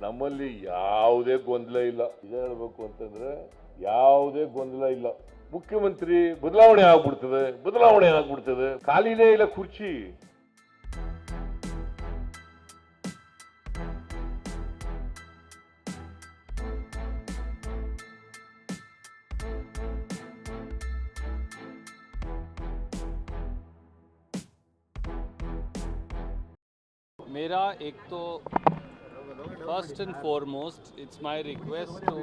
ನಮ್ಮಲ್ಲಿ ಯಾವುದೇ ಗೊಂದಲ ಇಲ್ಲ. ನಿಜ ಹೇಳ್ಬೇಕು ಅಂತಂದ್ರೆ ಯಾವುದೇ ಗೊಂದಲ ಇಲ್ಲ. ಮುಖ್ಯಮಂತ್ರಿ ಬದಲಾವಣೆ ಆಗ್ಬಿಡ್ತದೆ, ಖಾಲಿನೇ ಇಲ್ಲ ಕುರ್ಚಿ. मेरा एक तो first and foremost it's my request to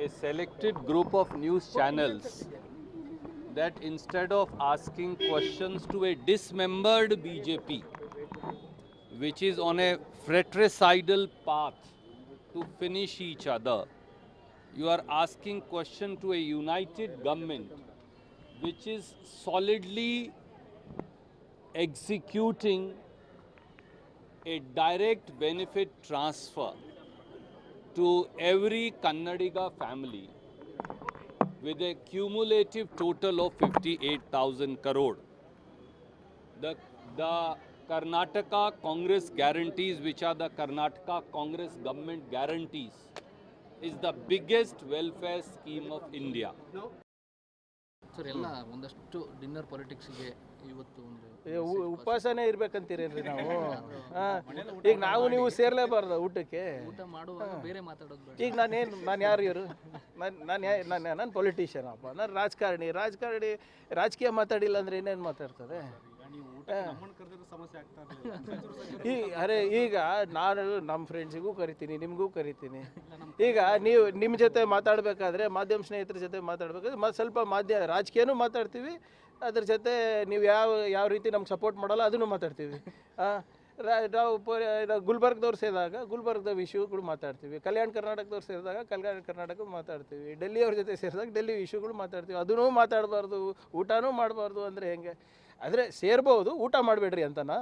a selected group of news channels that instead of asking questions to a dismembered BJP which is on a fratricidal path to finish each other, you are asking question to a united government which is solidly executing a direct benefit transfer to every Kannadiga family with a cumulative total of 58,000 crore. The Karnataka Congress guarantees, which are the Karnataka Congress government guarantees, is the biggest welfare scheme of India. Sir ಎಲ್ಲ ಒಂದಷ್ಟು dinner ಪಾಲಿಟಿಕ್ಸ್ಗೆ ಇವತ್ತು ಒಂದು ಉಪವಾಸನೇ ಇರ್ಬೇಕಂತೀರೇನ್ರಿ ನಾವು? ಈಗ ನಾವು ನೀವು ಸೇರ್ಲೇಬಾರ್ದು ಊಟಕ್ಕೆ? ಊಟ ಮಾಡುವಾಗ ಬೇರೆ ಮಾತಾಡೋದು ಬೇಡ. ಈಗ ನಾನು ಯಾರು ಇವರು? ನಾನು ಪೊಲಿಟಿಷಿಯನ್ ಅಪ್ಪ, ನಾನು ರಾಜಕಾರಣಿ. ರಾಜಕೀಯ ಮಾತಾಡಿಲ್ಲ ಅಂದರೆ ಇನ್ನೇನು ಮಾತಾಡ್ತದೆ? ಈಗ ನಾನು ನಮ್ಮ ಫ್ರೆಂಡ್ಸಿಗೂ ಕರಿತೀನಿ, ನಿಮಗೂ ಕರಿತೀನಿ. ಈಗ ನೀವು ನಿಮ್ಮ ಜೊತೆ ಮಾತಾಡಬೇಕಾದ್ರೆ, ಮಾಧ್ಯಮ ಸ್ನೇಹಿತರ ಜೊತೆ ಮಾತಾಡಬೇಕಾದ್ರೆ ಸ್ವಲ್ಪ ರಾಜಕೀಯನೂ ಮಾತಾಡ್ತೀವಿ, ಅದ್ರ ಜೊತೆ ನೀವು ಯಾವ ರೀತಿ ನಮ್ಗೆ ಸಪೋರ್ಟ್ ಮಾಡಲ್ಲ ಅದನ್ನು ಮಾತಾಡ್ತೀವಿ. ನಾವು ಗುಲ್ಬರ್ಗದವ್ರು ಸೇರಿದಾಗ ಗುಲ್ಬರ್ಗದ ವಿಷಯಗಳು ಮಾತಾಡ್ತೀವಿ, ಕಲ್ಯಾಣ ಕರ್ನಾಟಕದವ್ರು ಸೇರಿದಾಗ ಕಲ್ಯಾಣ ಕರ್ನಾಟಕ ಮಾತಾಡ್ತೀವಿ, ಡೆಲ್ಲಿಯವ್ರ ಜೊತೆ ಸೇರಿದಾಗ ಡೆಲ್ಲಿ ವಿಷಯಗಳು ಮಾತಾಡ್ತೀವಿ. ಅದನ್ನೂ ಮಾತಾಡಬಾರ್ದು, ಊಟನೂ ಮಾಡಬಾರ್ದು ಅಂದರೆ ಹೆಂಗೆ? ಆದರೆ ಸೇರ್ಬೋದು, ಊಟ ಮಾಡಬೇಡ್ರಿ ಅಂತನಾ?